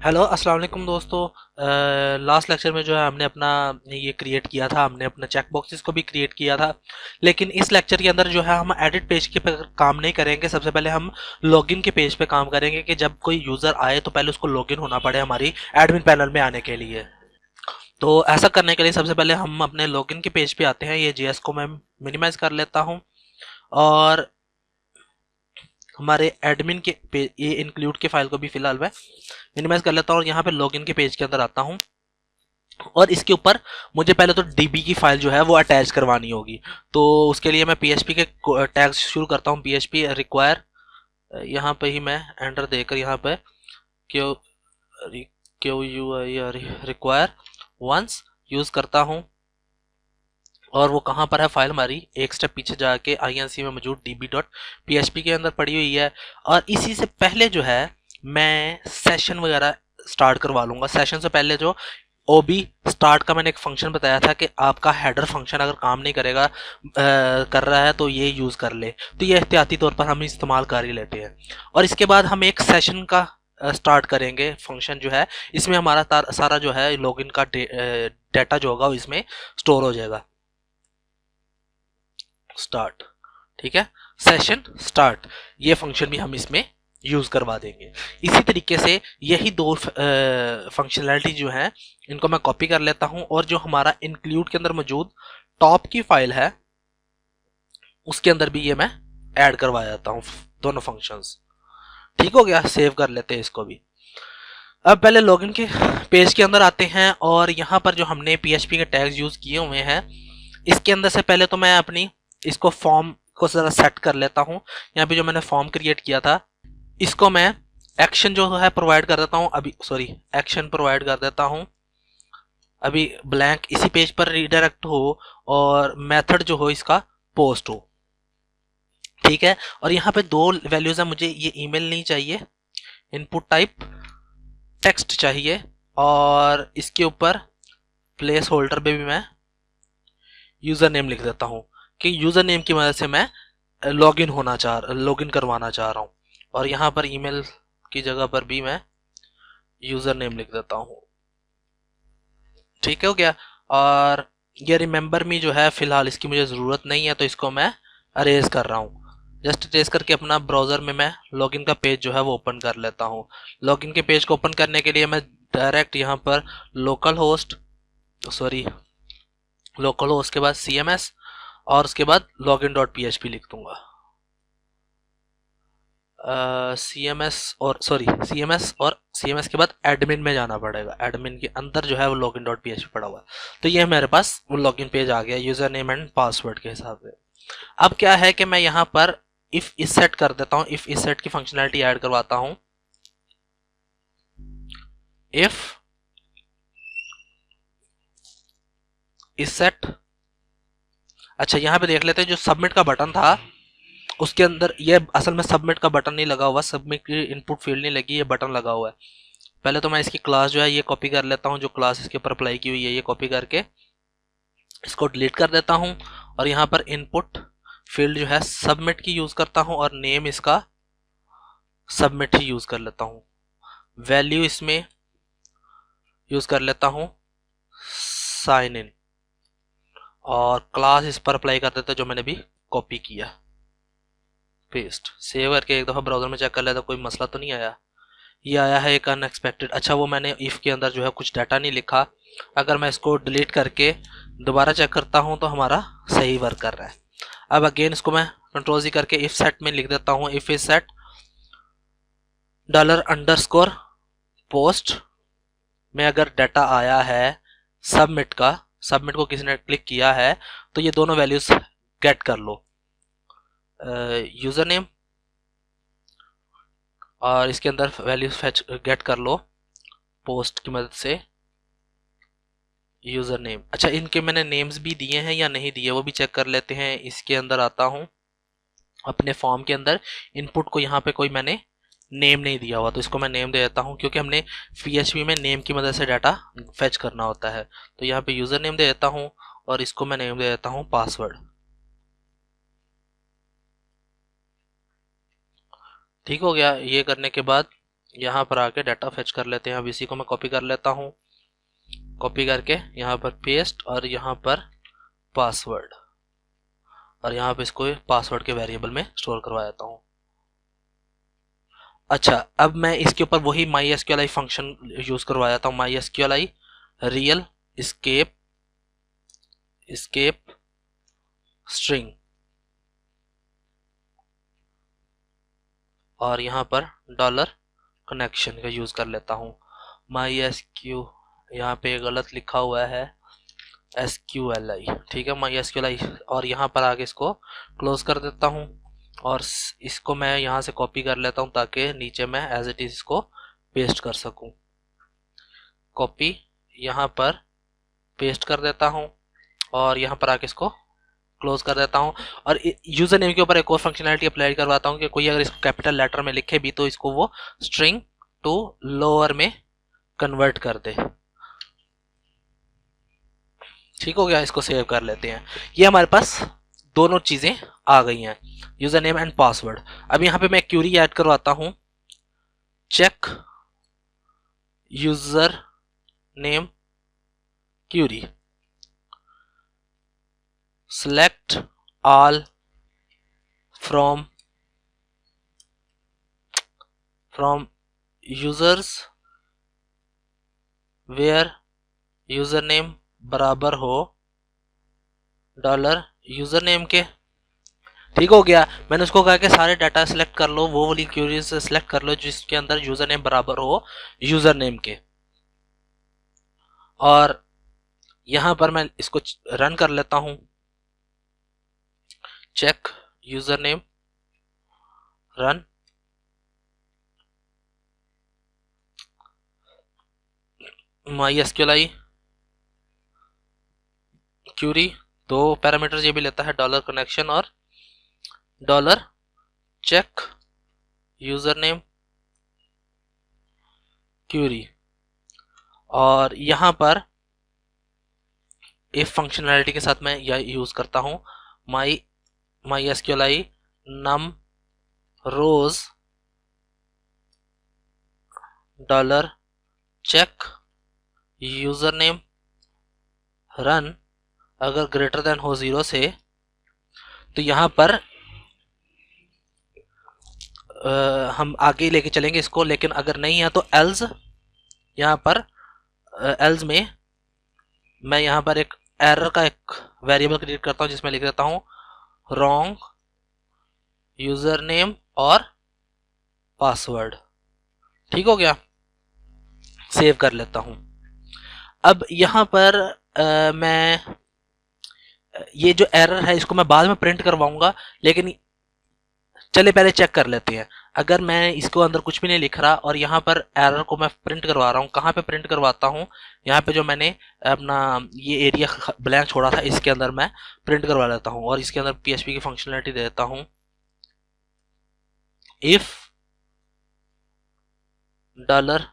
Hello अस्सलाम वालेकुम दोस्तों। लास्ट लेक्चर में जो है हमने अपना ये क्रिएट किया था, हमने अपना चेक बॉक्सेस को भी क्रिएट किया था। लेकिन इस लेक्चर के अंदर जो है हम एडिट पेज के पे काम नहीं करेंगे। सबसे पहले हम लॉगिन के पेज पे काम करेंगे कि जब कोई यूज़र आए तो पहले उसको लॉगिन होना पड़े हमारी एडमिन पैनल में आने के लिए। तो ऐसा करने के लिए सबसे पहले हम अपने लॉगिन के पेज पे आते हैं। ये जेएस को मैं मिनिमाइज कर लेता हूँ और हमारे एडमिन के पेज ये इंक्लूड के फाइल को भी फिलहाल मैं मिनिमाइज कर लेता हूँ और यहाँ पे लॉगिन के पेज के अंदर आता हूँ। और इसके ऊपर मुझे पहले तो डीबी की फाइल जो है वो अटैच करवानी होगी। तो उसके लिए मैं पीएचपी के टैग्स शुरू करता हूँ। पीएचपी रिक्वायर, यहाँ पे ही मैं एंटर देकर यहाँ पे Q Q U I require once use करता हूँ। और वो कहाँ पर है फाइल हमारी, एक स्टेप पीछे जाके आईएनसी में मौजूद db.php के अंदर पड़ी हुई है। और इसी से पहले जो है मैं सेशन वगैरह स्टार्ट करवा लूंगा। सेशन से पहले जो ओबी स्टार्ट का मैंने एक फंक्शन बताया था कि आपका हेडर फंक्शन अगर काम नहीं करेगा कर रहा है तो ये यूज़ कर ले। तो ये एहतियाती तौर पर हम इस्तेमाल कर ही लेते हैं। और इसके बाद हम एक सेशन का स्टार्ट करेंगे फंक्शन जो है। इसमें हमारा सारा जो है लॉगिन का डेटा जो होगा वो इसमें स्टोर हो जाएगा। स्टार्ट, ठीक है, सेशन स्टार्ट, ये फंक्शन भी हम इसमें यूज करवा देंगे। इसी तरीके से यही दो फंक्शनैलिटी जो है इनको मैं कॉपी कर लेता हूं और जो हमारा इंक्लूड के अंदर मौजूद टॉप की फाइल है उसके अंदर भी ये मैं ऐड करवा देता हूं दोनों फंक्शंस। ठीक हो गया, सेव कर लेते हैं इसको भी। अब पहले लॉगिन के पेज के अंदर आते हैं और यहाँ पर जो हमने पीएचपी के टैग्स यूज किए हुए हैं इसके अंदर से पहले तो मैं अपनी इसको फॉर्म को जरा सेट कर लेता हूँ। यहाँ पे जो मैंने फॉर्म क्रिएट किया था इसको मैं एक्शन जो है प्रोवाइड कर देता हूँ अभी, सॉरी एक्शन प्रोवाइड कर देता हूँ अभी ब्लैंक, इसी पेज पर रिडायरेक्ट हो और मेथड जो हो इसका पोस्ट हो। ठीक है, और यहाँ पे दो वैल्यूज है, मुझे ये ईमेल नहीं चाहिए, इनपुट टाइप टेक्स्ट चाहिए और इसके ऊपर प्लेस होल्डर पे भी मैं यूजर नेम लिख देता हूँ कि यूजर नेम की मदद से मैं लॉगिन करवाना चाह रहा हूँ। और यहाँ पर ईमेल की जगह पर भी मैं यूजर नेम लिख देता हूँ। ठीक हो गया। और ये रिमेंबर मी जो है फिलहाल इसकी मुझे ज़रूरत नहीं है तो इसको मैं अरेज कर रहा हूँ। जस्ट अरेज करके अपना ब्राउज़र में मैं लॉगिन का पेज जो है वो ओपन कर लेता हूँ। लॉगिन के पेज को ओपन करने के लिए मैं डायरेक्ट यहाँ पर लोकल होस्ट के बाद CMS और उसके बाद login.php लिख दूंगा। CMS के बाद एडमिन में जाना पड़ेगा। एडमिन के अंदर जो है वो login.php पड़ा हुआ है। तो ये मेरे पास वो लॉगिन पेज आ गया यूजर नेम एंड पासवर्ड के हिसाब से। अब क्या है कि मैं यहाँ पर इफ इस सेट कर देता हूँ, इफ इस सेट की फंक्शनैलिटी ऐड करवाता हूँ। इफ इस सेट, अच्छा यहाँ पे देख लेते हैं जो सबमिट का बटन था उसके अंदर ये असल में सबमिट का बटन नहीं लगा हुआ, सबमिट की इनपुट फील्ड नहीं लगी, ये बटन लगा हुआ है। पहले तो मैं इसकी क्लास जो है ये कॉपी कर लेता हूँ, जो क्लास इसके ऊपर अप्लाई की हुई है ये कॉपी करके इसको डिलीट कर देता हूँ और यहाँ पर इनपुट फील्ड जो है सबमिट की यूज करता हूँ और नेम इसका सबमिट ही यूज कर लेता हूँ। वैल्यू इसमें यूज कर लेता हूँ साइन इन और क्लास इस पर अप्लाई कर देता जो मैंने भी कॉपी किया। पेस्ट, सेव करके एक दफ़ा ब्राउज़र में चेक कर लेता कोई मसला तो नहीं आया। ये आया है एक अनएक्सपेक्टेड। अच्छा वो मैंने इफ़ के अंदर जो है कुछ डाटा नहीं लिखा। अगर मैं इसको डिलीट करके दोबारा चेक करता हूँ तो हमारा सही वर्क कर रहा है। अब अगेन इसको मैं कंट्रोल-C करके इफ सेट में लिख देता हूँ, इफ इज सेट $_ पोस्ट में अगर डाटा आया है सबमिट का, सबमिट को किसी ने क्लिक किया है तो ये दोनों वैल्यूज गेट कर लो, यूजर नेम और इसके अंदर वैल्यूज फेच गेट कर लो पोस्ट की मदद से यूजर नेम। अच्छा इनके मैंने नेम्स भी दिए हैं या नहीं दिए वो भी चेक कर लेते हैं। इसके अंदर आता हूँ अपने फॉर्म के अंदर, इनपुट को यहाँ पे कोई मैंने नेम नहीं दिया हुआ तो इसको मैं नेम दे देता हूँ क्योंकि हमने PHP में नेम की मदद से डाटा फेच करना होता है। तो यहाँ पे यूजर नेम दे देता हूँ और इसको मैं नेम दे देता हूँ पासवर्ड। ठीक हो गया। ये करने के बाद यहाँ पर आके डाटा फेच कर लेते हैं। अब इसी को मैं कॉपी कर लेता हूँ, कॉपी करके यहाँ पर पेस्ट और यहाँ पर पासवर्ड, और यहाँ पे इसको पासवर्ड के वेरिएबल में स्टोर करवा देता हूँ। अच्छा, अब मैं इसके ऊपर वही MySQLi फंक्शन यूज करवा देता हूँ। MySQLi रियल एस्केप स्ट्रिंग, और यहाँ पर डॉलर कनेक्शन का यूज कर लेता हूँ। MySQ यहाँ पे गलत लिखा हुआ है, SQLi, ठीक है, MySQLi, और यहाँ पर आगे इसको क्लोज कर देता हूँ और इसको मैं यहाँ से कॉपी कर लेता हूँ ताकि नीचे मैं एज इट इज इसको पेस्ट कर सकूँ। कॉपी, यहाँ पर पेस्ट कर देता हूँ और यहाँ पर आके इसको क्लोज कर देता हूँ। और यूजर नेम के ऊपर एक और फंक्शनैलिटी अप्लाई करवाता हूँ कि कोई अगर इसको कैपिटल लेटर में लिखे भी तो इसको वो स्ट्रिंग टू लोअर में कन्वर्ट कर दे। ठीक हो गया, इसको सेव कर लेते हैं। ये हमारे पास दोनों चीजें आ गई हैं, यूजर नेम एंड पासवर्ड। अब यहाँ पे मैं क्यूरी ऐड करवाता हूँ, check user name query, select all from users where username बराबर हो डॉलर यूजर नेम के। ठीक हो गया, मैंने उसको कहा कि सारे डाटा सेलेक्ट कर लो, वो वाली क्यूरीज सेलेक्ट कर लो जिसके अंदर यूजर नेम बराबर हो यूजर नेम के। और यहां पर मैं इसको रन कर लेता हूं, check user name, run. MySQLi query, दो पैरामीटर्स ये भी लेता है, डॉलर कनेक्शन और dollar check user name query. और यहां पर इफ फंक्शनैलिटी के साथ मैं यह यूज करता हूं, MySQLi num rows dollar check user name run. अगर ग्रेटर देन हो 0 से तो यहां पर हम आगे लेके चलेंगे इसको, लेकिन अगर नहीं है तो एल्स, यहाँ पर एल्स में मैं यहाँ पर एक एरर का एक वेरिएबल क्रिएट करता हूँ जिसमें लिख देता हूँ रॉन्ग यूजर नेम और पासवर्ड। ठीक हो गया, सेव कर लेता हूँ। अब यहाँ पर मैं ये जो एरर है इसको मैं बाद में प्रिंट करवाऊंगा, लेकिन चले पहले चेक कर लेते हैं। अगर मैं इसको अंदर कुछ भी नहीं लिख रहा और यहाँ पर एरर को मैं प्रिंट करवा रहा हूँ, कहाँ पे प्रिंट करवाता हूँ, यहाँ पे जो मैंने अपना ये एरिया ब्लैंक छोड़ा था इसके अंदर मैं प्रिंट करवा लेता हूँ और इसके अंदर PHP की फंक्शनलिटी दे देता हूँ, इफ डॉलर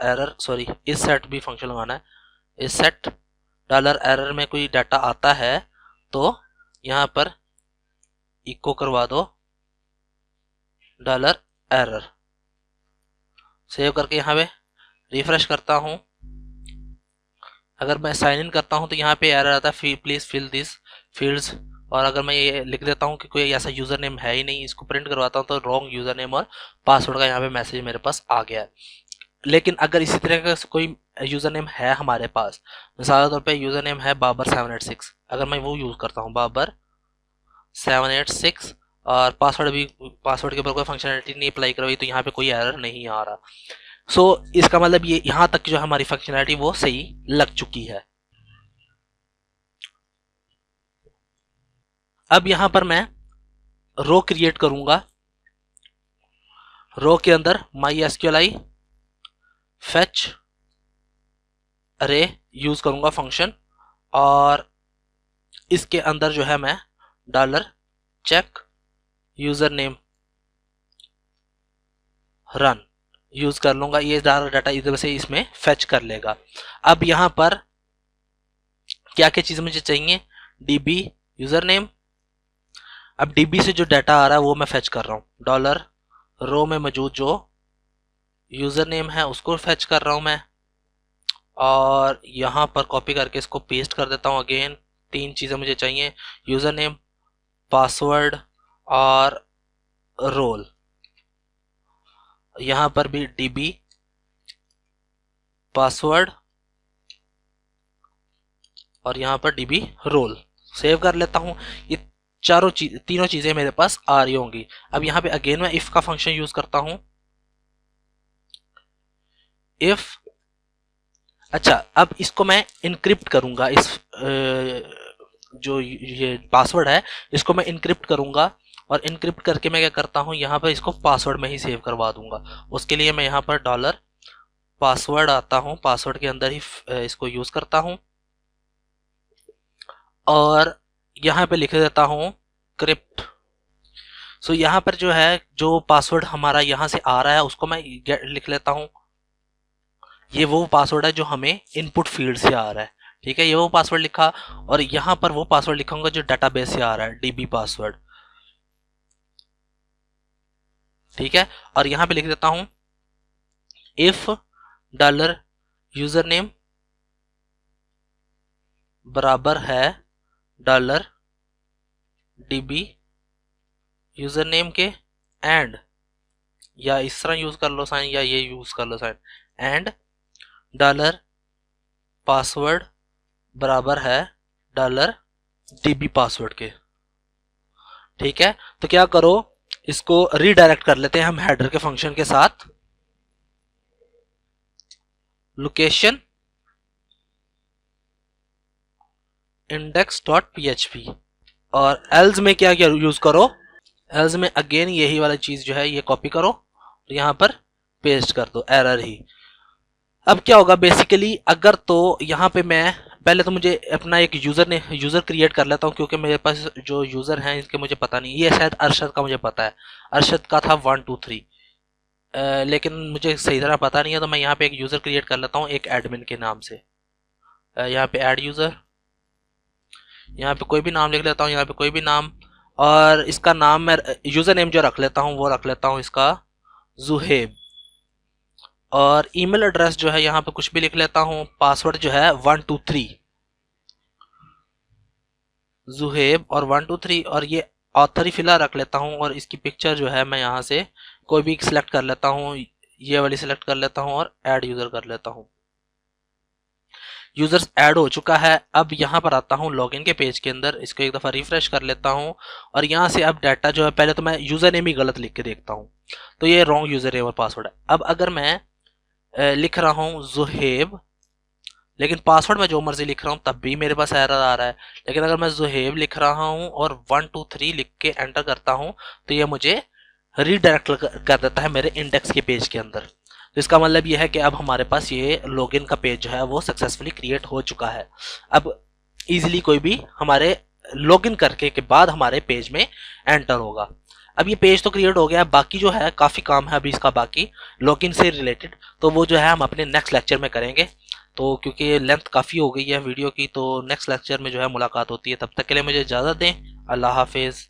एरर सॉरी इस सेट भी फंक्शन लगाना है, इस सेट डॉलर एरर में कोई डाटा आता है तो यहाँ पर इको करवा दो डॉलर एरर। सेव करके यहाँ पे रिफ्रेश करता हूँ। अगर मैं साइन इन करता हूँ तो यहाँ पे एरर आता है प्लीज फिल दिस फील्ड्स, और अगर मैं ये लिख देता हूँ कि कोई ऐसा यूजर नेम है ही नहीं, इसको प्रिंट करवाता हूँ तो रॉन्ग यूजर नेम और पासवर्ड का यहाँ पे मैसेज मेरे पास आ गया है। लेकिन अगर इसी तरह का कोई यूजर नेम है हमारे पास, मिसाल के तौर पे यूजर नेम है बाबर 786, अगर मैं वो यूज करता हूँ बाबर 786 और पासवर्ड के ऊपर कोई फंक्शनलिटी नहीं अप्लाई करवाई तो यहाँ पे कोई एरर नहीं आ रहा। सो इसका मतलब ये यहाँ तक जो हमारी फंक्शनलिटी वो सही लग चुकी है। अब यहाँ पर मैं रो क्रिएट करूंगा, रो के अंदर MySQLi fetch array यूज करूंगा फंक्शन, और इसके अंदर जो है मैं dollar check user name run use कर लूंगा। ये डाटा इधर से इसमें फेच कर लेगा। अब यहां पर क्या क्या चीज मुझे चाहिए, DB यूजर नेम। अब डीबी से जो डाटा आ रहा है वो मैं फेच कर रहा हूँ। डॉलर रो में मौजूद जो यूजर नेम है उसको फेच कर रहा हूँ मैं, और यहाँ पर कॉपी करके इसको पेस्ट कर देता हूँ। अगेन 3 चीज़ें मुझे चाहिए, यूजर नेम, पासवर्ड और रोल। यहाँ पर भी डीबी, पासवर्ड और यहाँ पर डीबी रोल। सेव कर लेता हूँ। ये तीनों चीजें मेरे पास आ रही होंगी। अब यहाँ पे अगेन मैं इफ का फंक्शन यूज करता हूँ। इफ, अच्छा अब इसको मैं इनक्रिप्ट करूंगा, इस जो ये पासवर्ड है इसको मैं इनक्रिप्ट करूंगा, और इनक्रिप्ट करके मैं क्या करता हूँ, यहाँ पर इसको पासवर्ड में ही सेव करवा दूंगा। उसके लिए मैं यहाँ पर डॉलर पासवर्ड आता हूँ, पासवर्ड के अंदर ही इसको यूज करता हूँ, और यहाँ पे लिख देता हूँ क्रिप्ट। सो यहाँ पर जो है, जो पासवर्ड हमारा यहाँ से आ रहा है उसको मैं लिख लेता हूँ। ये वो पासवर्ड है जो हमें इनपुट फील्ड से आ रहा है, ठीक है, ये वो पासवर्ड लिखा, और यहाँ पर वो पासवर्ड लिखूंगा जो डाटाबेस से आ रहा है, डीबी पासवर्ड, ठीक है। और यहाँ पे लिख देता हूँ इफ डॉलर यूजर नेम बराबर है डॉलर डीबी यूजर नेम के, एंड, या इस तरह यूज कर लो साइन, या ये यूज कर लो साइन, एंड डॉलर पासवर्ड बराबर है डॉलर डीबी पासवर्ड के, ठीक है। तो क्या करो, इसको रीडायरेक्ट कर लेते हैं हम हेडर के फंक्शन के साथ। लोकेशन index.php, और एल्स में क्या क्या यूज करो, एल्स में अगेन यही वाला चीज जो है ये कॉपी करो और यहाँ पर पेस्ट कर दो, एरर ही। अब क्या होगा बेसिकली, अगर तो यहाँ पे मैं पहले तो मुझे अपना एक यूजर क्रिएट कर लेता हूँ, क्योंकि मेरे पास जो यूजर हैं इनके मुझे पता नहीं, ये शायद अरशद का मुझे पता है, अरशद का था 1 2 3, लेकिन मुझे सही तरह पता नहीं है, तो मैं यहाँ पे एक यूजर क्रिएट कर लेता हूँ एक एडमिन के नाम से। यहाँ पे ऐड यूजर, यहाँ पे कोई भी नाम लिख लेता हूँ, यहाँ पे कोई भी नाम, और इसका नाम मैं यूजर नेम जो रख लेता हूँ वो रख लेता हूँ इसका जुहेब, और ईमेल एड्रेस जो है यहाँ पे कुछ भी लिख लेता हूँ, पासवर्ड जो है 1 2 3 जुहेब और 1 2 3, और ये ऑथर ही फिलहाल रख लेता हूँ, और इसकी पिक्चर जो है मैं यहाँ से कोई भी सिलेक्ट कर लेता हूँ, ये वाली सिलेक्ट कर लेता हूँ और ऐड यूजर कर लेता हूँ। यूजर्स ऐड हो चुका है। अब यहाँ पर आता हूँ लॉगिन के पेज के अंदर, इसको एक दफ़ा रिफ्रेश कर लेता हूँ, और यहाँ से अब डाटा जो है, पहले तो मैं यूज़र नेम ही गलत लिख के देखता हूँ, तो ये रॉन्ग यूज़र नेम और पासवर्ड है। अब अगर मैं लिख रहा हूँ जुहेब, लेकिन पासवर्ड में जो मर्जी लिख रहा हूँ तब भी मेरे पास एरर आ रहा है, लेकिन अगर मैं जुहेब लिख रहा हूँ और 1 2 3 लिख के एंटर करता हूँ तो ये मुझे रीडायरेक्ट कर देता है मेरे इंडेक्स के पेज के अंदर। तो इसका मतलब यह है कि अब हमारे पास ये लॉगिन का पेज जो है वो सक्सेसफुली क्रिएट हो चुका है। अब इजीली कोई भी हमारे लॉगिन करके के बाद हमारे पेज में एंटर होगा। अब ये पेज तो क्रिएट हो गया, बाकी जो है काफ़ी काम है अभी इसका बाकी लॉगिन से रिलेटेड, तो वो जो है हम अपने नेक्स्ट लेक्चर में करेंगे। तो क्योंकि लेंथ काफ़ी हो गई है वीडियो की, तो नेक्स्ट लेक्चर में जो है मुलाकात होती है। तब तक के लिए मुझे इजाज़त दें। अल्लाह हाफिज़।